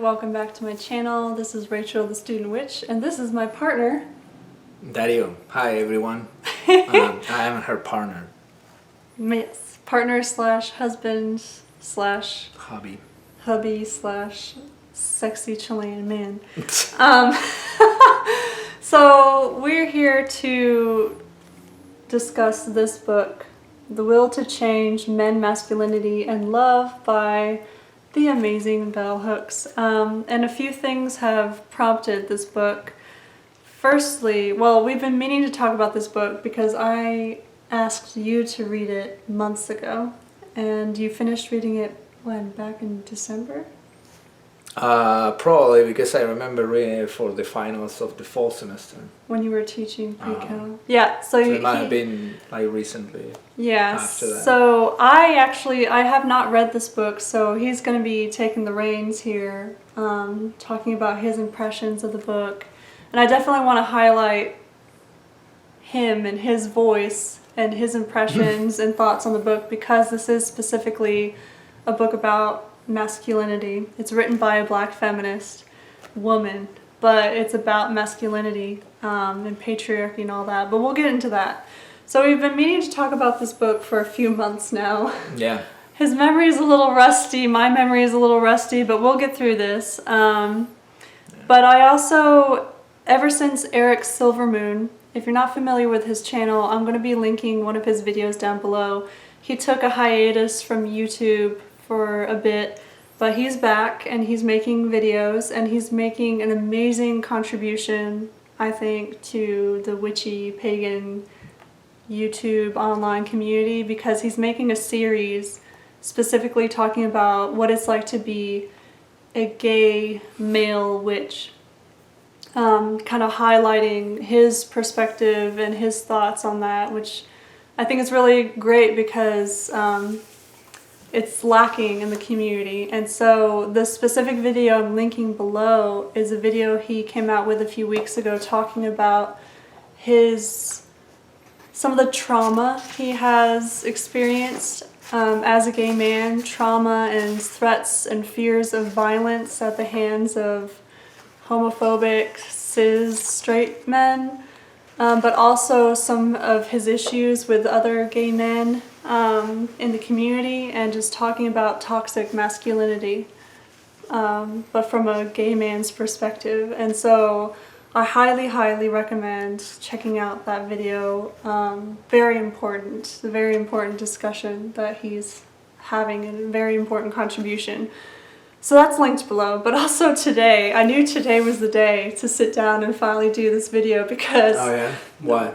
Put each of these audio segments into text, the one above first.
welcome back to my channel. This is Rachel, the Student Witch, and this is my partner, Dario. Hi everyone. I am her partner. Yes, partner slash husband slash Hubby slash sexy Chilean man. So we're here to discuss this book, The Will to Change Men, Masculinity, and Love by the amazing Bell Hooks. And a few things have prompted this book. Firstly, well, we've been meaning to talk about this book because I asked you to read it months ago, and you finished reading it, when, back in December? Probably because I remember reading it for the finals of the fall semester. When you were teaching pre-cal. Yeah, so it might have been like recently. Yes. After that. So I have not read this book, so he's going to be taking the reins here, talking about his impressions of the book. And I definitely want to highlight him and his voice and his impressions and thoughts on the book, because this is specifically a book about masculinity. It's written by a black feminist woman, but it's about masculinity and patriarchy and all that. But we'll get into that. So we've been meaning to talk about this book for a few months now. Yeah. His memory is a little rusty, my memory is a little rusty, but we'll get through this. But I also, ever since Eric Silvermoon, if you're not familiar with his channel, I'm going to be linking one of his videos down below. He took a hiatus from YouTube for a bit, but he's back and he's making videos, and he's making an amazing contribution, I think, to the witchy pagan YouTube online community, because he's making a series specifically talking about what it's like to be a gay male witch, kind of highlighting his perspective and his thoughts on that, which I think is really great because it's lacking in the community. And so the specific video I'm linking below is a video he came out with a few weeks ago talking about some of the trauma he has experienced as a gay man, trauma and threats and fears of violence at the hands of homophobic, cis, straight men, but also some of his issues with other gay men in the community, and just talking about toxic masculinity, but from a gay man's perspective. And so I highly, highly recommend checking out that video. Very important, a very important discussion that he's having, and a very important contribution. So that's linked below. But also today, I knew today was the day to sit down and finally do this video, because... Oh yeah? Why?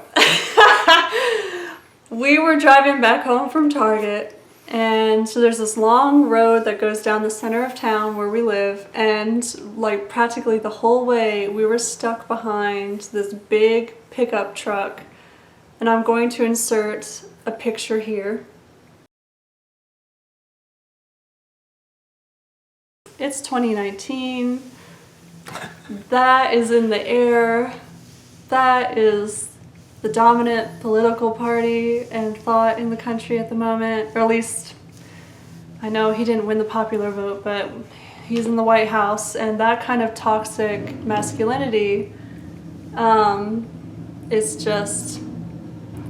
We were driving back home from Target, and so there's this long road that goes down the center of town where we live, and like practically the whole way we were stuck behind this big pickup truck, and I'm going to insert a picture here. It's 2019. That is in the air. That is the dominant political party and thought in the country at the moment, or at least I know he didn't win the popular vote, but he's in the White House, and that kind of toxic masculinity is just,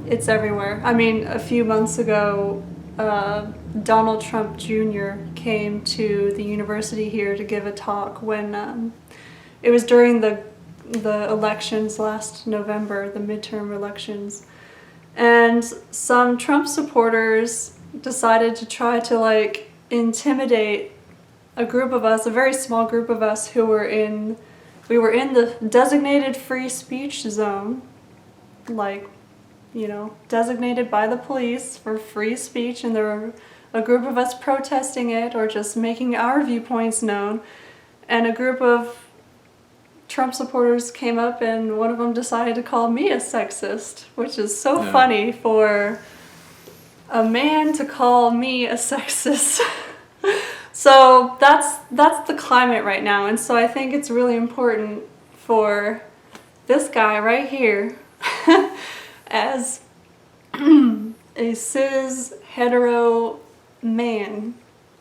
it's everywhere. I mean, a few months ago, Donald Trump Jr. came to the university here to give a talk when it was during the elections last November, the midterm elections, and some Trump supporters decided to try to like intimidate a group of us, a very small group of us we were in the designated free speech zone, like, you know, designated by the police for free speech, and there were a group of us protesting it or just making our viewpoints known, and a group of Trump supporters came up, and one of them decided to call me a sexist, which is so funny for a man to call me a sexist. So that's the climate right now, and so I think it's really important for this guy right here, as a cis-hetero man,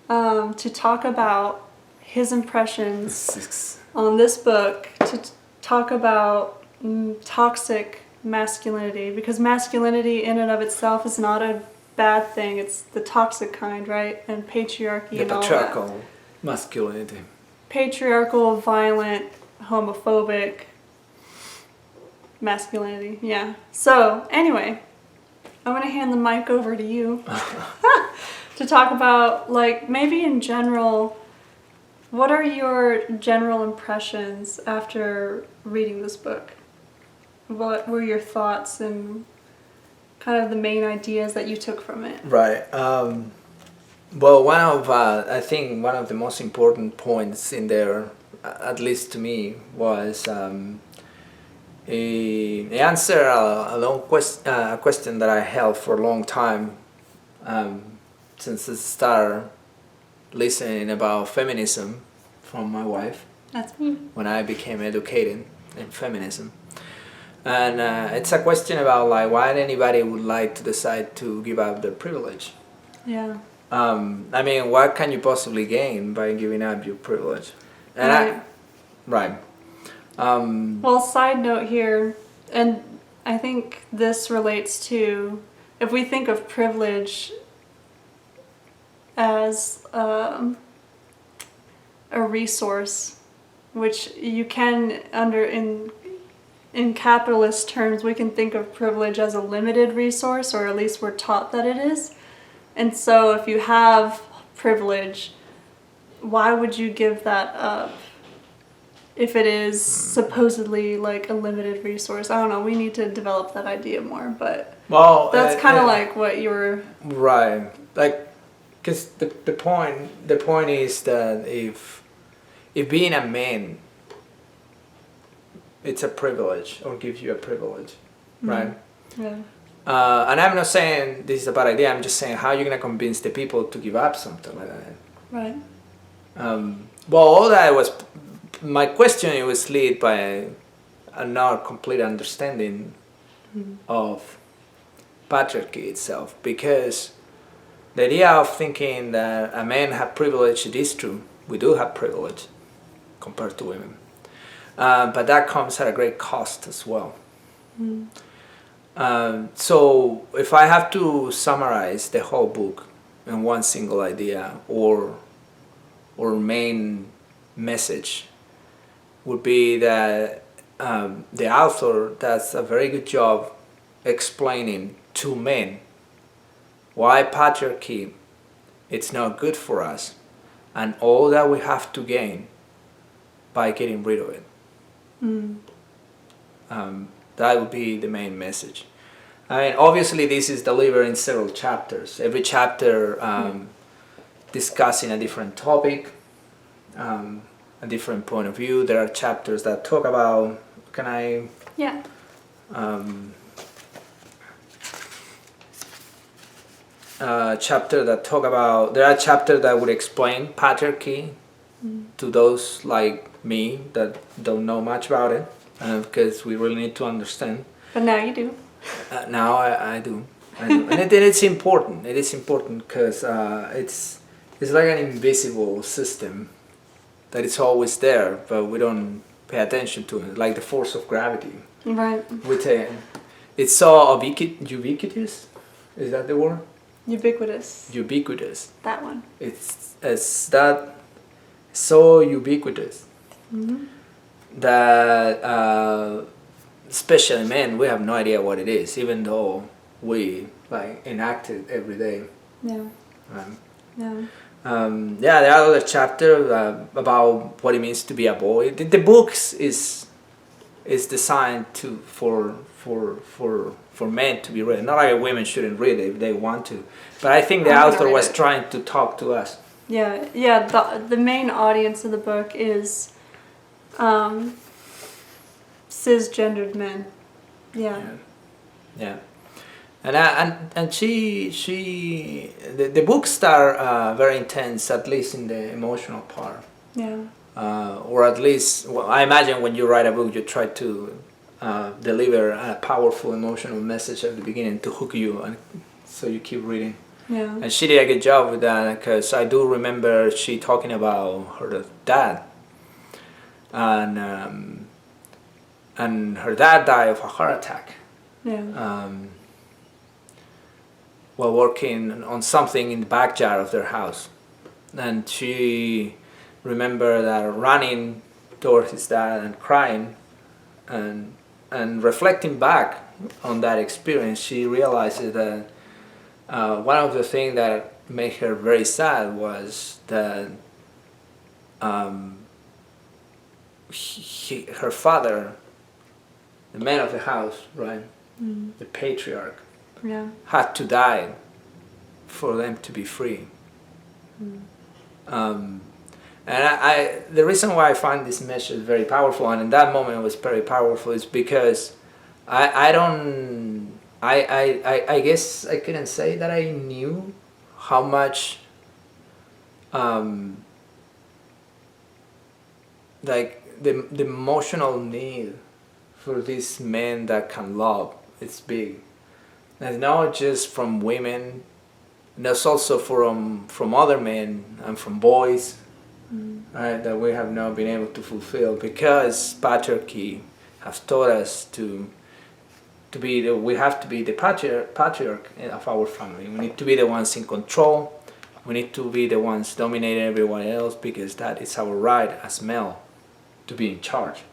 to talk about his impressions on this book to talk about toxic masculinity, because masculinity in and of itself is not a bad thing. It's the toxic kind, right? And patriarchy The and all that. patriarchal masculinity. Patriarchal, violent, homophobic masculinity, yeah. So, anyway, I'm going to hand the mic over to you to talk about, like, maybe in general, what are your general impressions after reading this book? What were your thoughts and kind of the main ideas that you took from it? Right. Well, I think one of the most important points in there, at least to me, was he answered a question that I held for a long time since I started listening about feminism from my wife. That's me. When I became educated in feminism. And it's a question about like why anybody would like to decide to give up their privilege. Yeah. I mean, what can you possibly gain by giving up your privilege? And right. Well, side note here, and I think this relates to, if we think of privilege as a resource, which you can, in capitalist terms, we can think of privilege as a limited resource, or at least we're taught that it is. And so if you have privilege, why would you give that up if it is supposedly like a limited resource? I don't know, we need to develop that idea more, but that's kind of like what you were... Right. Like, because the point is that if being a man, it's a privilege or gives you a privilege, right? Yeah. And I'm not saying this is a bad idea. I'm just saying how you're gonna convince the people to give up something like that. Right. Well, all that was my question. It was led by a not complete understanding of patriarchy itself, because the idea of thinking that a man have privilege, it is true. We do have privilege compared to women. But that comes at a great cost as well. So if I have to summarize the whole book in one single idea or main message, would be that the author does a very good job explaining to men why patriarchy it's not good for us and all that we have to gain by getting rid of it. That would be the main message. I mean, obviously this is delivered in several chapters. Every chapter discussing a different topic, a different point of view. There are chapters that talk about, can I? Yeah. Chapter that talk about, there are chapters that would explain patriarchy to those like me that don't know much about it, because we really need to understand. But now you do. Now I do. And it's important. It is important because it's like an invisible system that is always there, but we don't pay attention to it, like the force of gravity. Right. It's so ubiquitous. Is that the word? Ubiquitous. Ubiquitous. That one. It's that so ubiquitous that especially men, we have no idea what it is, even though we like enact it every day. Yeah. Yeah. There are other chapters about what it means to be a boy. The books is designed for men to be read. Not like women shouldn't read it if they want to, but I think the author was trying to talk to us. Yeah. The main audience of the book is cisgendered men. Yeah. And the books are very intense, at least in the emotional part. Yeah. Or at least, well, I imagine when you write a book, you try to deliver a powerful emotional message at the beginning to hook you, and so you keep reading. Yeah. And she did a good job with that, because I do remember she talking about her dad, and her dad died of a heart attack. Yeah. While working on something in the backyard of their house, and she remember that running toward his dad and crying, and reflecting back on that experience, she realizes that one of the things that made her very sad was that her father, the man of the house, right, the patriarch, Yeah. had to die for them to be free. And I the reason why I find this message very powerful, and in that moment it was very powerful, is because I guess I couldn't say that I knew how much like the emotional need for these men that can love, it's big. And not just from women, and that's also from other men and from boys, right, that we have not been able to fulfill, because patriarchy has taught us to be we have to be the patriarch of our family. We need to be the ones in control. We need to be the ones dominating everyone else, because that is our right as male, to be in charge.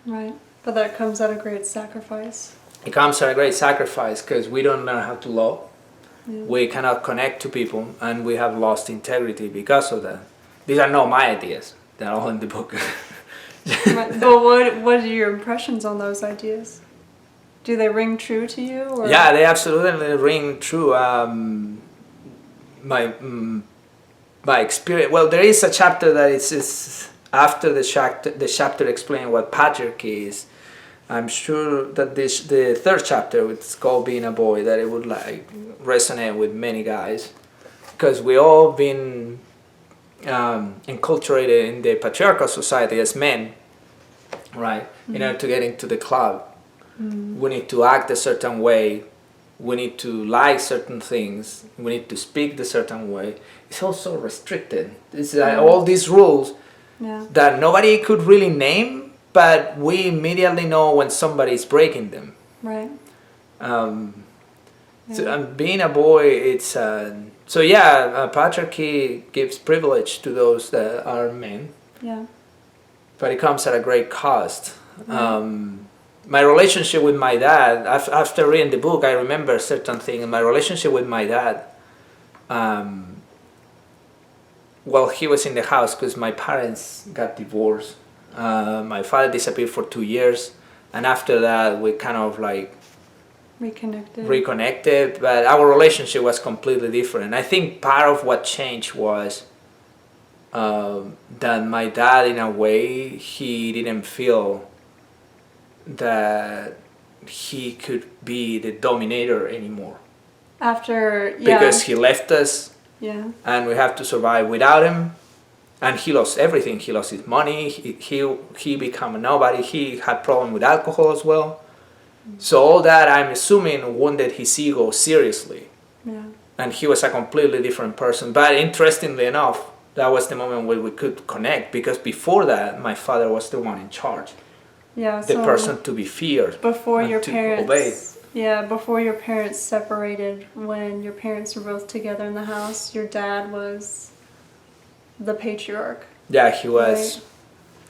Right. But that comes at a great sacrifice. It comes at a great sacrifice, because we don't learn how to love. Yeah. We cannot connect to people, and we have lost integrity because of that. These are not my ideas. They're all in the book. Right. But what are your impressions on those ideas? Do they ring true to you? Or? Yeah, they absolutely ring true. My experience. Well, there is a chapter that is after the chapter explaining what patriarchy is. I'm sure that the third chapter, it's called Being a Boy, that it would like resonate with many guys, because we all been enculturated in the patriarchal society as men, right? In order to get into the club, we need to act a certain way, we need to like certain things, we need to speak the certain way. It's also restricted. It's all these rules that nobody could really name, but we immediately know when somebody is breaking them. Right. So, being a boy, it's patriarchy gives privilege to those that are men. Yeah. But it comes at a great cost. My relationship with my dad, after reading the book, I remember certain things. My relationship with my dad, well, he was in the house because my parents got divorced. My father disappeared for 2 years, and after that we kind of like reconnected, but our relationship was completely different. I think part of what changed was that my dad, in a way, he didn't feel that he could be the dominator anymore. Because he left us, and we have to survive without him. And he lost everything. He lost his money. He became a nobody. He had problem with alcohol as well. So all that, I'm assuming, wounded his ego seriously. Yeah. And he was a completely different person. But interestingly enough, that was the moment where we could connect, because before that, my father was the one in charge. Yeah. The person to be feared. Before your parents. Obey. Yeah, before your parents separated, when your parents were both together in the house, your dad was the patriarch. Yeah, he was. Right?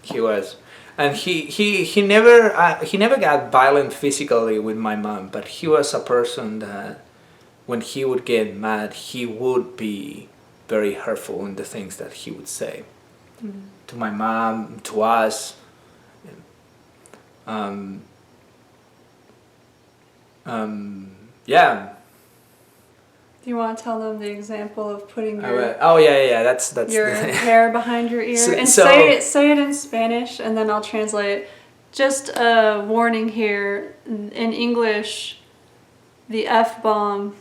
He was. And he never got violent physically with my mom, but he was a person that when he would get mad, he would be very hurtful in the things that he would say to my mom, to us. Yeah. Do you want to tell them the example of putting your that's your hair behind your ear say it in Spanish, and then I'll translate. Just a warning here: in English, the F-bomb.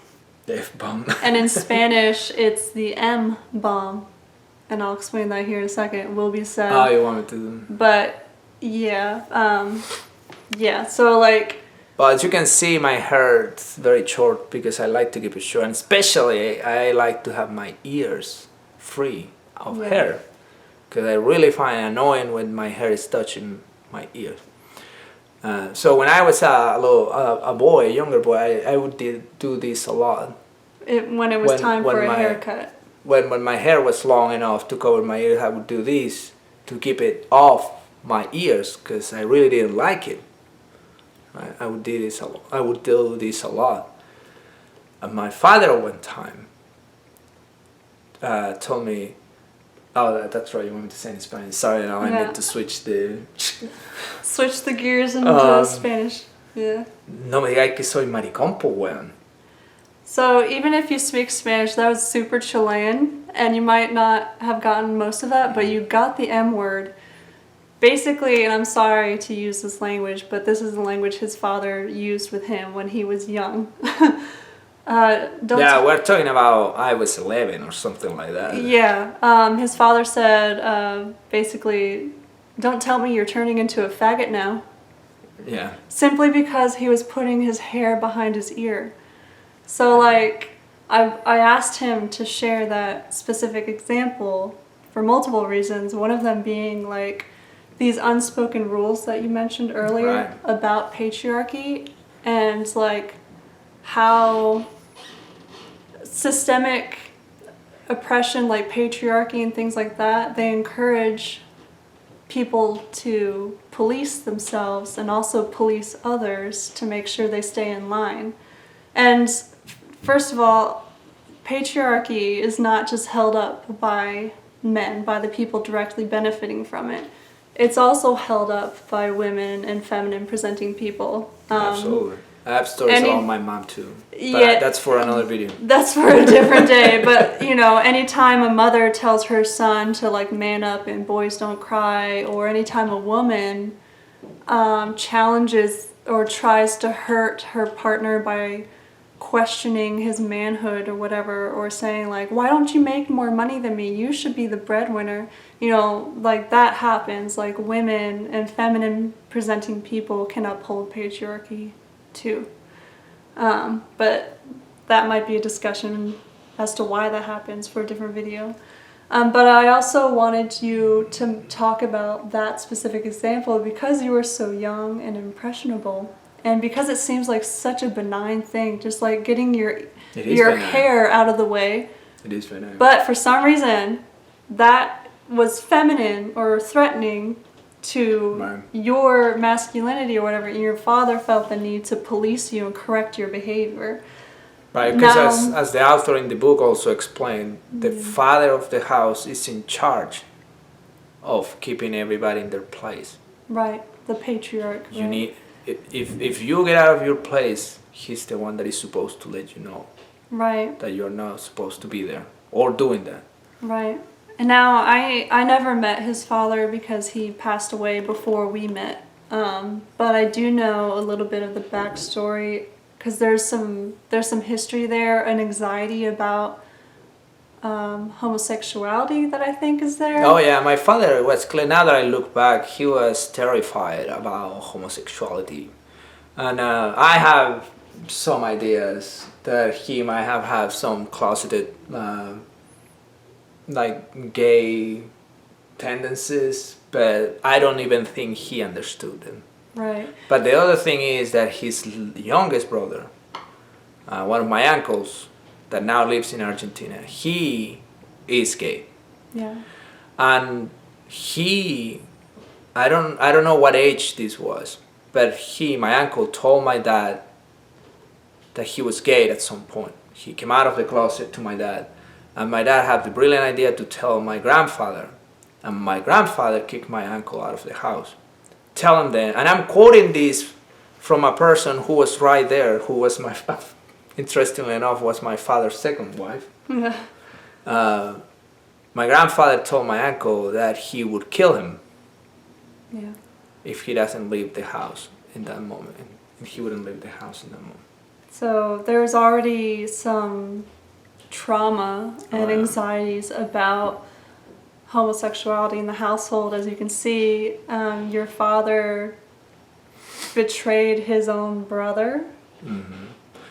The F-bomb. And in Spanish, it's the M-bomb, and I'll explain that here in a second. Will be said. Oh, you want me to? But so like But as you can see, my hair is very short because I like to keep it short. And especially, I like to have my ears free of hair. Because I really find it annoying when my hair is touching my ears. So when I was a younger boy, I would do this a lot. When it was time for a haircut. When my hair was long enough to cover my ears, I would do this to keep it off my ears because I really didn't like it. I would do this a lot. And my father one time told me, oh, that's right, you want me to say in Spanish. Sorry, now I need to switch the... Switch the gears into Spanish. Yeah. No me digas que soy maricón, po, weón. So even if you speak Spanish, that was super Chilean, and you might not have gotten most of that, but you got the M word. Basically, and I'm sorry to use this language, but this is the language his father used with him when he was young. We're talking about I was 11 or something like that. Yeah, his father said, basically, don't tell me you're turning into a faggot now. Yeah. Simply because he was putting his hair behind his ear. So, like, I asked him to share that specific example for multiple reasons, one of them being, like, these unspoken rules that you mentioned earlier about patriarchy and, like, how systemic oppression, like patriarchy and things like that, they encourage people to police themselves and also police others to make sure they stay in line. And first of all, patriarchy is not just held up by men, by the people directly benefiting from it. It's also held up by women and feminine presenting people. Absolutely. I have stories about my mom too. But yeah, that's for another video. That's for a different day. But, you know, anytime a mother tells her son to, like, man up and boys don't cry, or anytime a woman challenges or tries to hurt her partner by questioning his manhood or whatever, or saying, like, why don't you make more money than me? You should be the breadwinner. You know, like, that happens. Like, women and feminine presenting people can uphold patriarchy too. But that might be a discussion as to why that happens for a different video. But I also wanted you to talk about that specific example because you were so young and impressionable, and because it seems like such a benign thing, just like getting your hair out of the way. It is benign. But for some reason, that was feminine or threatening to your masculinity or whatever, and your father felt the need to police you and correct your behavior. Right, because as the author in the book also explained, the father of the house is in charge of keeping everybody in their place. Right, the patriarch. You need, if you get out of your place, he's the one that is supposed to let you know. Right. That you're not supposed to be there or doing that. Right. And now I never met his father because he passed away before we met. But I do know a little bit of the backstory because there's some history there, an anxiety about homosexuality that I think is there. Oh yeah, my father was clear. Now that I look back, he was terrified about homosexuality, and I have some ideas that he might have had some closeted like gay tendencies, but I don't even think he understood them. Right. But the other thing is that his youngest brother, one of my uncles that now lives in Argentina, he is gay. Yeah. And I don't know what age this was, but my uncle told my dad that he was gay at some point. He came out of the closet to my dad, and my dad had the brilliant idea to tell my grandfather, and my grandfather kicked my uncle out of the house. Tell him then, and I'm quoting this from a person who was right there, who was interestingly enough, was my father's second wife. Yeah. My grandfather told my uncle that he would kill him if he doesn't leave the house in that moment. And he wouldn't leave the house in that moment. So there's already some trauma and anxieties about homosexuality in the household. As you can see, your father betrayed his own brother.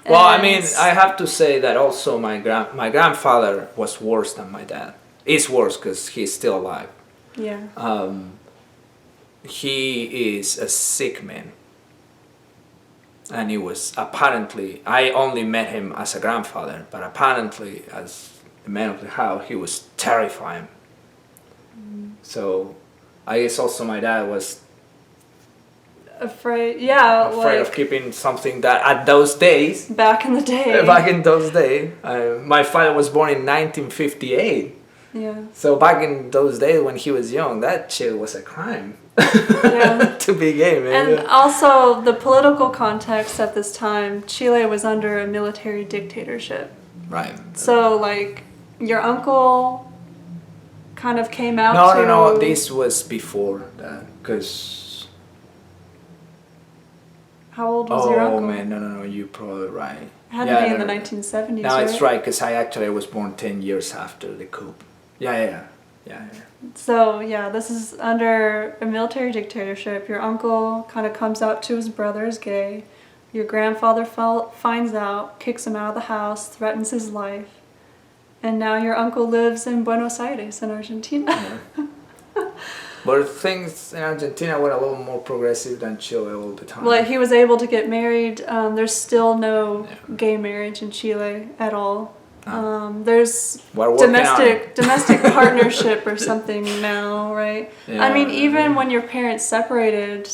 Well, I mean, I have to say that also my grandfather was worse than my dad. Is worse because he's still alive. Yeah. He is a sick man. And he was apparently, I only met him as a grandfather, but apparently as the man of the house, he was terrifying. So I guess also my dad was afraid of keeping something that at those days, back in those days, my father was born in 1958. Yeah. So back in those days when he was young, that shit was a crime. Yeah. To be gay, man. And also the political context at this time, Chile was under a military dictatorship. Right. So like your uncle kind of came out No, this was before that, because... How old was your uncle? Oh man, no, you're probably right. It had to be in the 1970s, No, right? it's right, because I actually was born 10 years after the coup. Yeah. So, yeah, this is under a military dictatorship. Your uncle kind of comes out to his brother as gay. Your grandfather finds out, kicks him out of the house, threatens his life. And now your uncle lives in Buenos Aires in Argentina. Yeah. But things in Argentina were a little more progressive than Chile all the time. Like, he was able to get married. There's still no gay marriage in Chile at all. There's domestic partnership or something now, right? Yeah, I mean, even when your parents separated,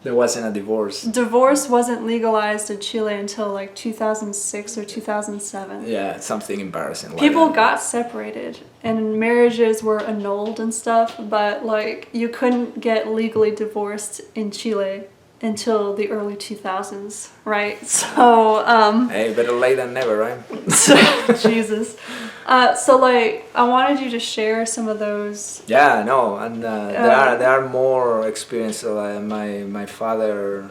there wasn't a divorce. Divorce wasn't legalized in Chile until like 2006 or 2007. Yeah, something embarrassing like People that. got separated and marriages were annulled and stuff, but like you couldn't get legally divorced in Chile until the early 2000s, right? So, hey, better late than never, right? Jesus. So like, I wanted you to share some of those. Yeah, no, and there are more experiences. My father,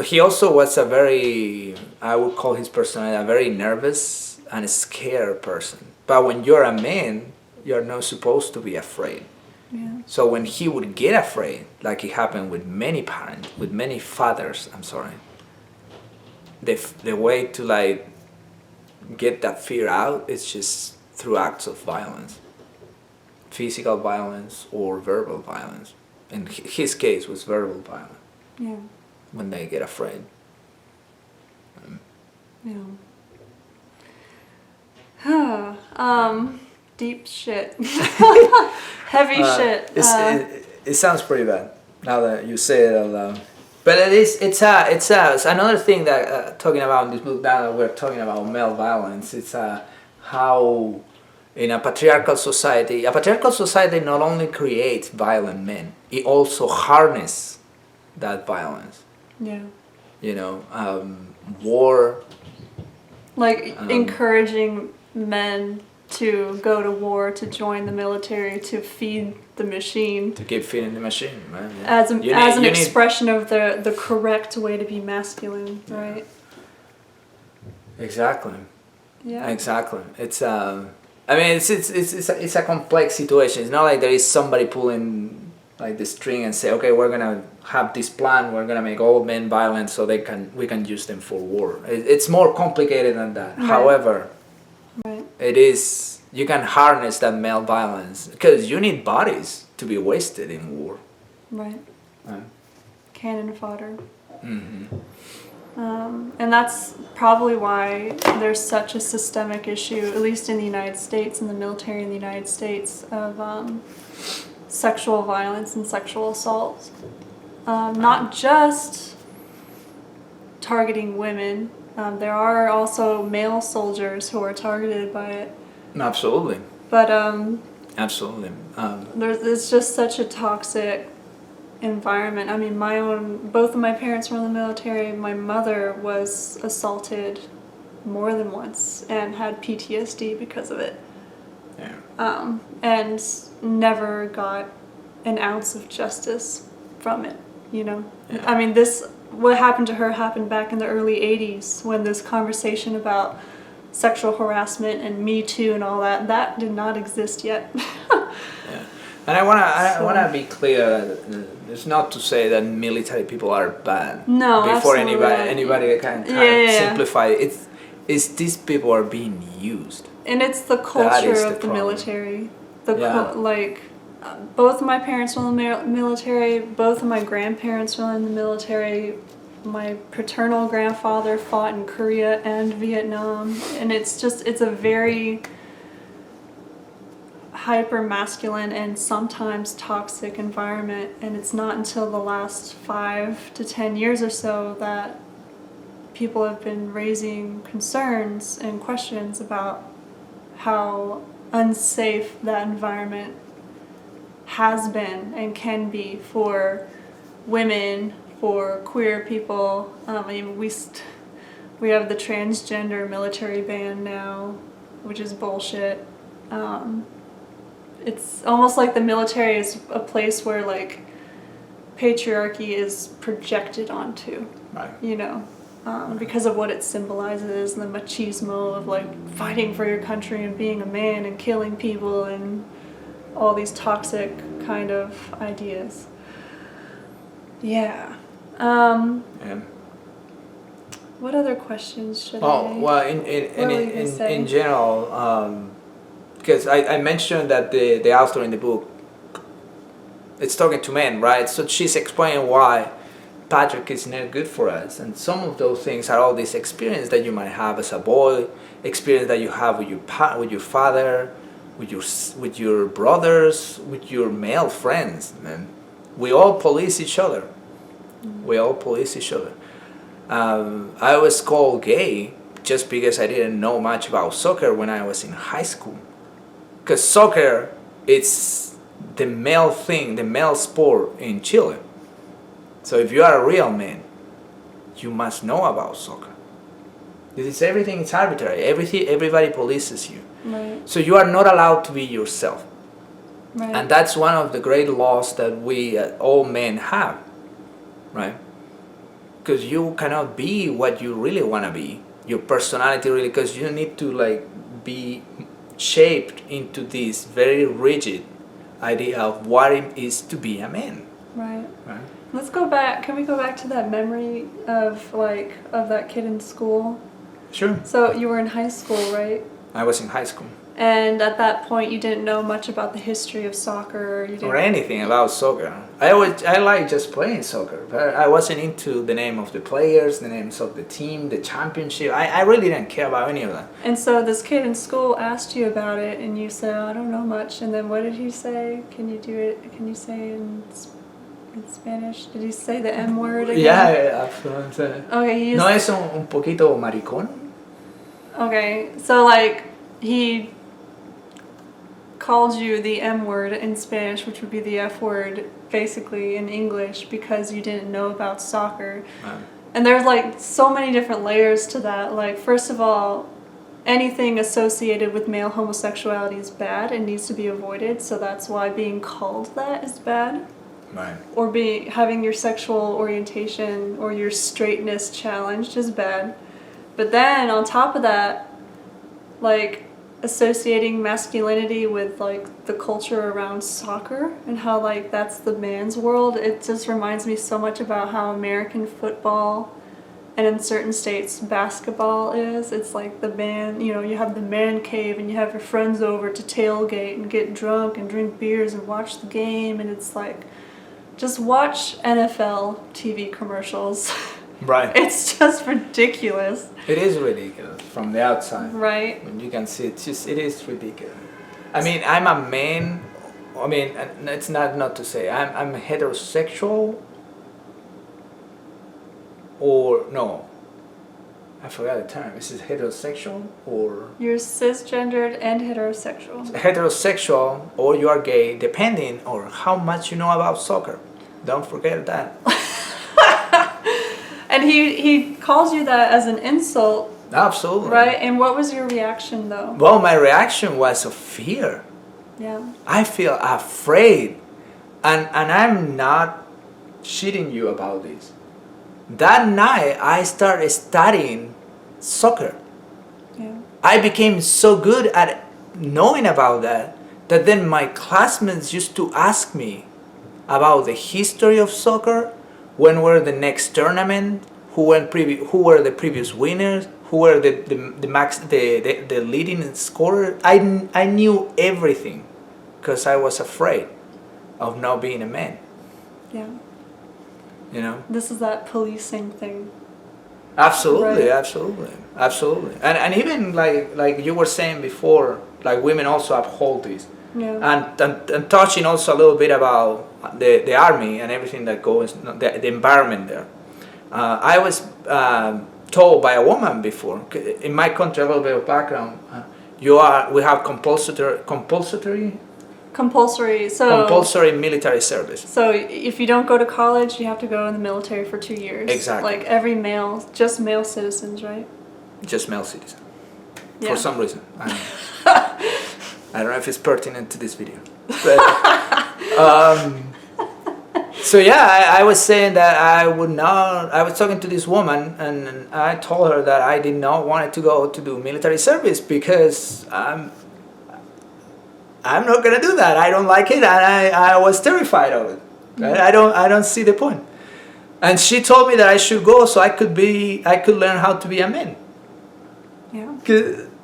he also was a very, I would call his personality a very nervous and scared person. But when you're a man, you're not supposed to be afraid. Yeah. So when he would get afraid, like it happened with many parents, with many fathers, the way to like get that fear out is just through acts of violence, physical violence or verbal violence. In his case was verbal violence. Yeah. When they get afraid. Yeah. Deep shit. Heavy shit. It sounds pretty bad now that you say it out loud. But it's another thing that talking about in this book now that we're talking about male violence. It's how in a patriarchal society not only creates violent men, it also harnesses that violence. Yeah. You know, war. Like encouraging men to go to war, to join the military, to feed the machine. To keep feeding the machine, right? Yeah. As an expression of the correct way to be masculine, right? Exactly. Yeah. Exactly. It's I mean it's a complex situation. It's not like there is somebody pulling like the string and say, okay, we're gonna have this plan. We're gonna make all men violent so we can use them for war. It's more complicated than that. Right. However, right. it is, you can harness that male violence because you need bodies to be wasted in war. Right. Cannon fodder. Mm-hmm. And that's probably why there's such a systemic issue, at least in the United States, in the military in the United States, of sexual violence and sexual assault. Not just targeting women. There are also male soldiers who are targeted by it. Absolutely. But absolutely. it's just such a toxic environment. I mean, both of my parents were in the military. My mother was assaulted more than once and had PTSD because of it. Yeah. And never got an ounce of justice from it, you know? Yeah. I mean, what happened to her happened back in the early 80s when this conversation about sexual harassment and Me Too and all that did not exist yet. Yeah. And I wanna be clear. It's not to say that military people are bad. No, before absolutely. anybody can simplify it. It's these people are being used. And it's the culture the of the problem. military. Both of my parents were in the military. Both of my grandparents were in the military. My paternal grandfather fought in Korea and Vietnam, and it's a very hyper masculine and sometimes toxic environment. And it's not until the last 5 to 10 years or so that people have been raising concerns and questions about how unsafe that environment has been and can be for women, for queer people. I mean, we have the transgender military ban now, which is bullshit. It's almost like the military is a place where like patriarchy is projected onto, Right. you know, because of what it symbolizes, and the machismo of like fighting for your country and being a man and killing people and all these toxic kind of ideas. Yeah. Yeah. What other questions should Oh, well, in general, because I mentioned that the author in the book, it's talking to men, right? So she's explaining why patriarchy is not good for us, and some of those things are all this experience that you might have as a boy, experience that you have with your father, with your brothers, with your male friends. Man, we all police each other. We all police each other. I was called gay just because I didn't know much about soccer when I was in high school. Because soccer, it's the male thing, the male sport in Chile. So if you are a real man, you must know about soccer. Everything is arbitrary. Everybody polices you. Right. So you are not allowed to be yourself. Right. And that's one of the great laws that we all men have, right? Because you cannot be what you really want to be, your personality really, because you need to like be shaped into this very rigid idea of what it is to be a man. Right. Right. Let's go back. Can we go back to that memory of that kid in school? Sure. So you were in high school, right? I was in high school. And at that point, you didn't know much about the history of soccer. Or anything about soccer. I like just playing soccer, but I wasn't into the name of the players, the names of the team, the championship. I really didn't care about any of that. And so this kid in school asked you about it, and you said, "I don't know much." And then what did he say? Can you do it? Can you say in Spanish? Did he say the M word again? Yeah, absolutely. Okay. ¿No es un poquito maricón? Okay, so like he called you the M word in Spanish, which would be the F word basically in English, because you didn't know about soccer. Right. And there's like so many different layers to that. Like, first of all, anything associated with male homosexuality is bad and needs to be avoided, so that's why being called that is bad. Right. Or having your sexual orientation or your straightness challenged is bad. But then on top of that, like associating masculinity with like the culture around soccer and how like that's the man's world, it just reminds me so much about how American football and in certain states basketball is. It's like the man, you know, you have the man cave and you have your friends over to tailgate and get drunk and drink beers and watch the game, and it's like, just watch NFL TV commercials. Right. It's just ridiculous. It is ridiculous from the outside. Right. When you can see it, it is ridiculous. I mean, I'm a man. I mean, it's not to say I'm heterosexual. Or no, I forgot the term. Is it heterosexual or? You're cisgendered and heterosexual. Heterosexual or you are gay, depending on how much you know about soccer. Don't forget that. And he calls you that as an insult. Absolutely. Right? And what was your reaction though? Well, my reaction was of fear. Yeah. I feel afraid. And I'm not cheating you about this. That night, I started studying soccer. Yeah. I became so good at knowing about that that then my classmates used to ask me about the history of soccer, when were the next tournament, who were the previous winners, who were the leading scorer. I knew everything because I was afraid of not being a man. Yeah. You know? This is that policing thing. Absolutely, Right. absolutely. And even like you were saying before, like women also uphold this. Yeah. And touching also a little bit about the army and everything that goes, the environment there. I was told by a woman before, in my country, a little bit of background, we have Compulsory. compulsory military service. So if you don't go to college, you have to go in the military for 2 years. Exactly. Like every male, just male citizens, right? Just male citizens. Yeah. For some reason. I don't know if it's pertinent to this video. But, so yeah, I was saying that I was talking to this woman and I told her that I did not want to go to do military service because I'm not gonna do that. I don't like it, and I was terrified of it. Mm-hmm. I don't see the point. And she told me that I should go so I could learn how to be a man. Yeah.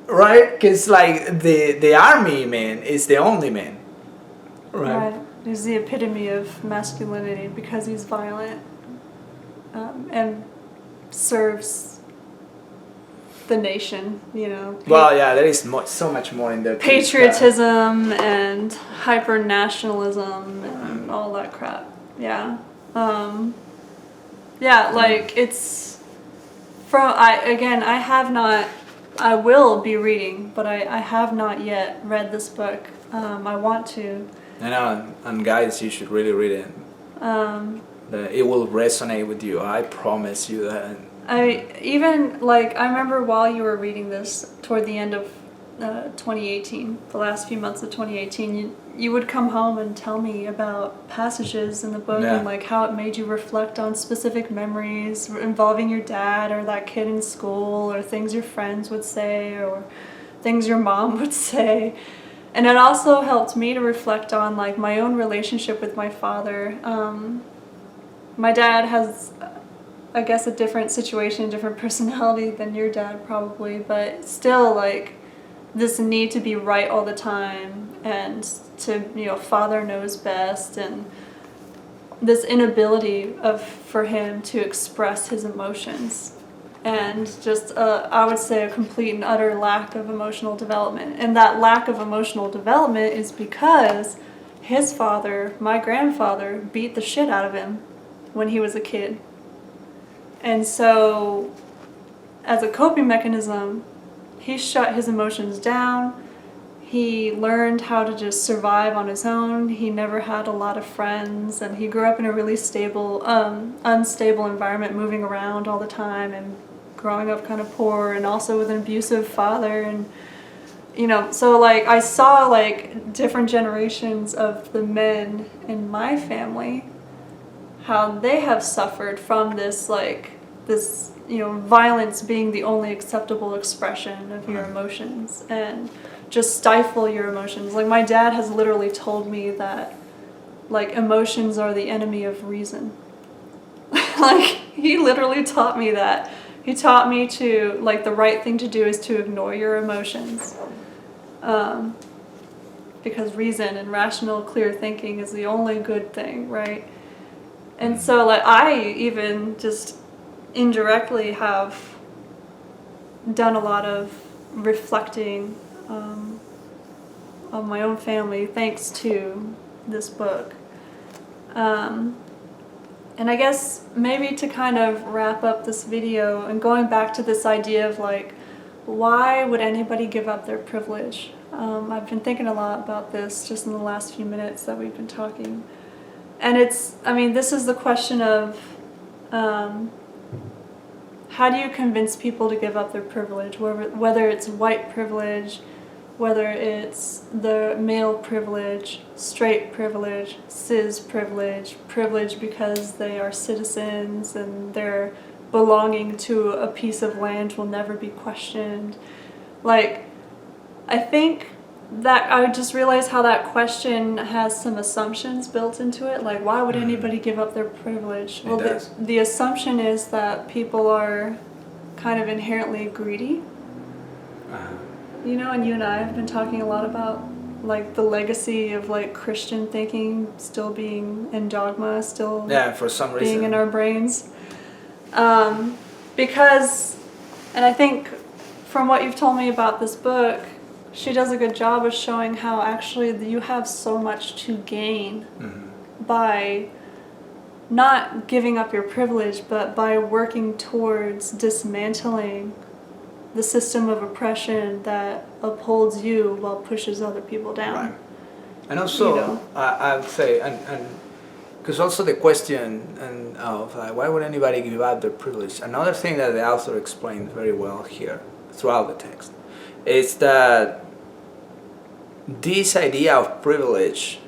Right? Because like the army man is the only man. Right. He's the epitome of masculinity because he's violent and serves the nation, you know. Well, yeah, there is so much more in there. Patriotism and hyper-nationalism and all that crap. Yeah. Yeah, like it's I will be reading, but I have not yet read this book. I want to. I know, and guys, you should really read it. It will resonate with you. I promise you that. I remember while you were reading this toward the end of 2018, the last few months of 2018, you would come home and tell me about passages in the book and like how it made you reflect on specific memories involving your dad or that kid in school or things your friends would say or things your mom would say. And it also helped me to reflect on like my own relationship with my father. My dad has, I guess, a different situation, a different personality than your dad probably, but still like this need to be right all the time and to, you know, father knows best, and this inability for him to express his emotions, and just I would say a complete and utter lack of emotional development. And that lack of emotional development is because his father, my grandfather, beat the shit out of him when he was a kid. And so as a coping mechanism, he shut his emotions down. He learned how to just survive on his own. He never had a lot of friends, and he grew up in a really unstable environment, moving around all the time and growing up kind of poor, and also with an abusive father. And you know, so like I saw like different generations of the men in my family, how they have suffered from this you know, violence being the only acceptable expression of your emotions, and just stifle your emotions. Like my dad has literally told me that like emotions are the enemy of reason. Like he literally taught me that. He taught me to, like, the right thing to do is to ignore your emotions. Because reason and rational, clear thinking is the only good thing, right? And so, like, I even just indirectly have done a lot of reflecting on my own family thanks to this book. And I guess maybe to kind of wrap up this video and going back to this idea of like, why would anybody give up their privilege? I've been thinking a lot about this just in the last few minutes that we've been talking. And this is the question of how do you convince people to give up their privilege, whether it's white privilege, whether it's the male privilege, straight privilege, cis privilege, privilege because they are citizens and their belonging to a piece of land will never be questioned. Like, I think that I just realized how that question has some assumptions built into it. Like, why would anybody give up their privilege? Well, the assumption is that people are kind of inherently greedy. You know, and you and I have been talking a lot about like the legacy of like Christian thinking still being in dogma, still for some reason being in our brains. Because, and I think from what you've told me about this book, she does a good job of showing how actually you have so much to gain by not giving up your privilege, but by working towards dismantling the system of oppression that upholds you while pushes other people down. Right. And also, you know? I would say, and because also the question of like, why would anybody give up their privilege? Another thing that the author explains very well here throughout the text is that this idea of privilege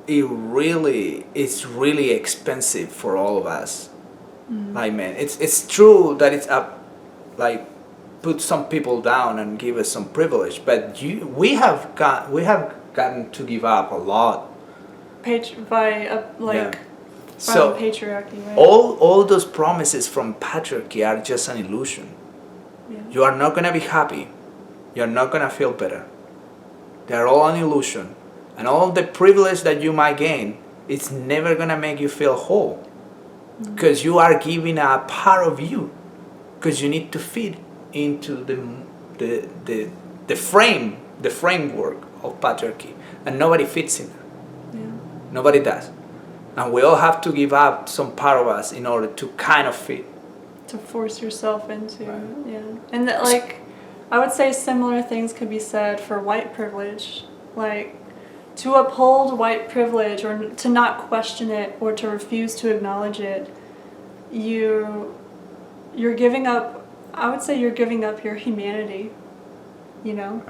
it's really expensive for all of us. Like, man, it's true that it's up, like, put some people down and give us some privilege, but we have gotten to give up a lot from patriarchy, right? All those promises from patriarchy are just an illusion. You are not gonna be happy, you're not gonna feel better. They're all an illusion, and all the privilege that you might gain, it's never gonna make you feel whole, because you are giving a part of you, because you need to fit into the framework of patriarchy, and nobody fits in there. Nobody does, and we all have to give up some part of us in order to kind of fit, to force yourself into. And that, like, I would say similar things could be said for white privilege. Like, to uphold white privilege or to not question it or to refuse to acknowledge it, you're giving up, I would say you're giving up your humanity, you know?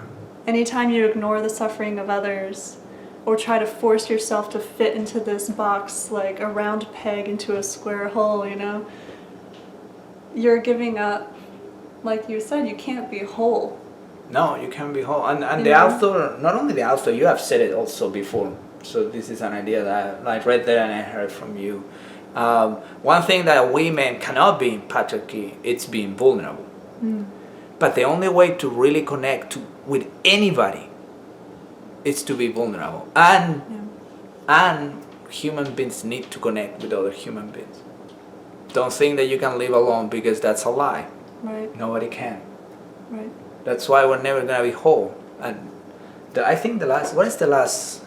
Anytime you ignore the suffering of others or try to force yourself to fit into this box, like a round peg into a square hole, you know? You're giving up, like you said, you can't be whole. No, you can't be whole. And the author, not only the author, you have said it also before. So this is an idea that I read there and I heard from you. One thing that women cannot be in patriarchy, it's being vulnerable. But the only way to really connect with anybody is to be vulnerable. And human beings need to connect with other human beings. Don't think that you can live alone, because that's a lie. Right. Nobody can. Right. That's why we're never gonna be whole. And I think what is the last?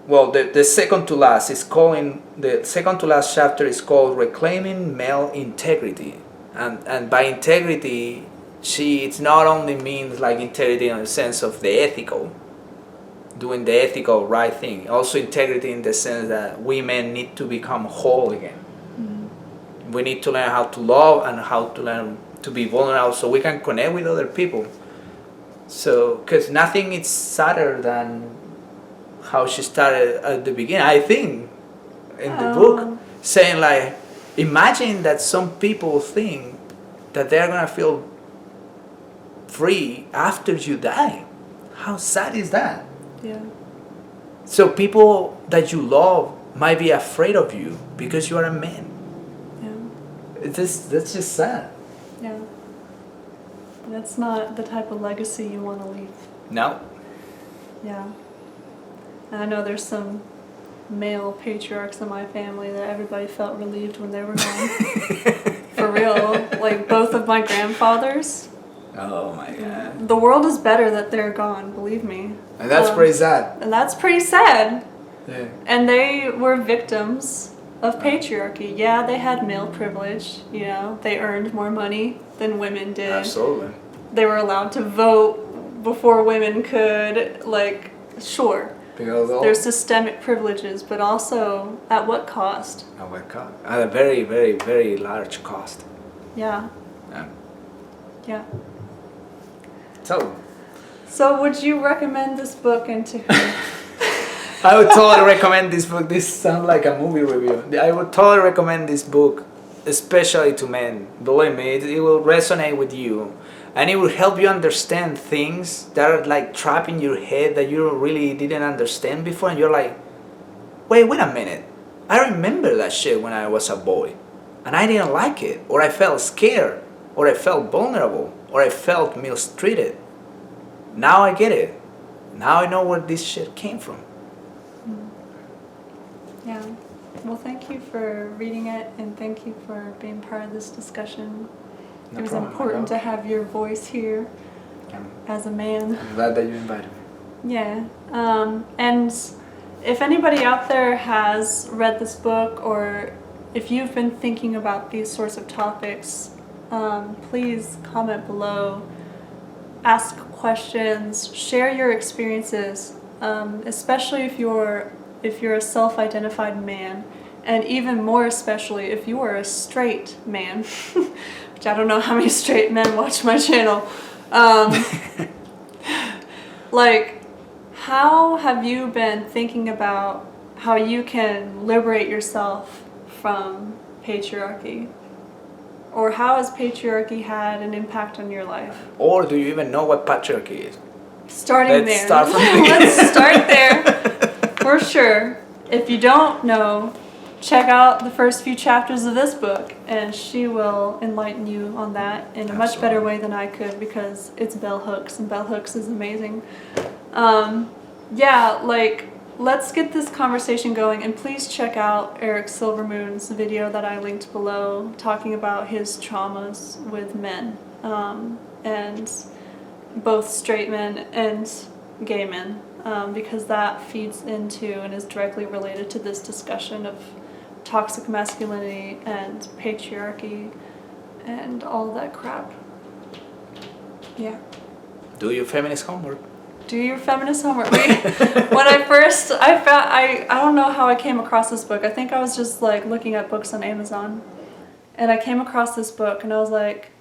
Well, the second to last is the second to last chapter is called Reclaiming Male Integrity. And by integrity, it's not only means like integrity in the sense of the ethical, doing the ethical right thing. Also integrity in the sense that women need to become whole again. We need to learn how to love and how to learn to be vulnerable so we can connect with other people. So, because nothing is sadder than how she started at the beginning, I think, in the book, saying like, imagine that some people think that they're gonna feel free after you die. How sad is that? Yeah. So people that you love might be afraid of you because you are a man. That's just sad. Yeah. That's not the type of legacy you want to leave. No. Yeah. And I know there's some male patriarchs in my family that everybody felt relieved when they were gone. For real. Like both of my grandfathers. Oh my God. The world is better that they're gone, believe me. And that's pretty sad. And that's pretty sad. Yeah. And they were victims of patriarchy. Yeah, they had male privilege, you know, they earned more money than women did. Absolutely. They were allowed to vote before women could, like, sure. Because there's systemic privileges, but also at what cost? At what cost? At a very, very, very large cost. Yeah. Yeah. So would you recommend this book and to who? I would totally recommend this book. This sounds like a movie review. I would totally recommend this book, especially to men. Believe me, it will resonate with you. and it will help you understand things that are like trapped in your head that you really didn't understand before, and you're like, wait a minute, I remember that shit when I was a boy, and I didn't like it, or I felt scared, or I felt vulnerable, or I felt mistreated. Now I get it. Now I know where this shit came from. Yeah. Well, thank you for reading it, and thank you for being part of this discussion. No it was problem, important to have your voice here as a man. I'm glad that you invited me. Yeah. And if anybody out there has read this book, or if you've been thinking about these sorts of topics, please comment below, ask questions, share your experiences, especially if you're a self-identified man, and even more especially if you are a straight man, which I don't know how many straight men watch my channel. Like, how have you been thinking about how you can liberate yourself from patriarchy? Or how has patriarchy had an impact on your life? Or do you even know what patriarchy is? Starting Let's there. start from the Let's start there. For sure. If you don't know, check out the first few chapters of this book, and she will enlighten you on that in a much better way than I could, because it's bell hooks, and bell hooks is amazing. Yeah, like, let's get this conversation going, and please check out Eric Silvermoon's video that I linked below, talking about his traumas with men, and both straight men and gay men, because that feeds into and is directly related to this discussion of toxic masculinity and patriarchy and all that crap. Yeah. Do your feminist homework. Do your feminist homework. When I don't know how I came across this book. I think I was just like looking at books on Amazon, and I came across this book, and I was like,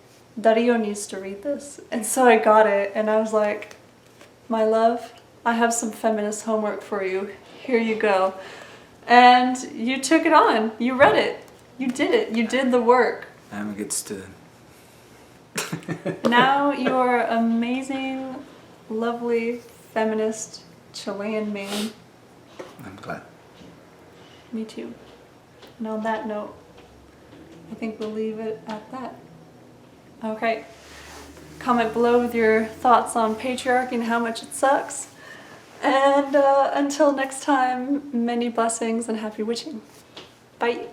Dario needs to read this. And so I got it, and I was like, my love, I have some feminist homework for you. Here you go. And you took it on. You read it. You did it. You did the work. I'm a good student. Now you're amazing, lovely, feminist Chilean man. I'm glad. Me too. And on that note, I think we'll leave it at that. Okay. Comment below with your thoughts on patriarchy and how much it sucks. And until next time, many blessings and happy witching. Bye.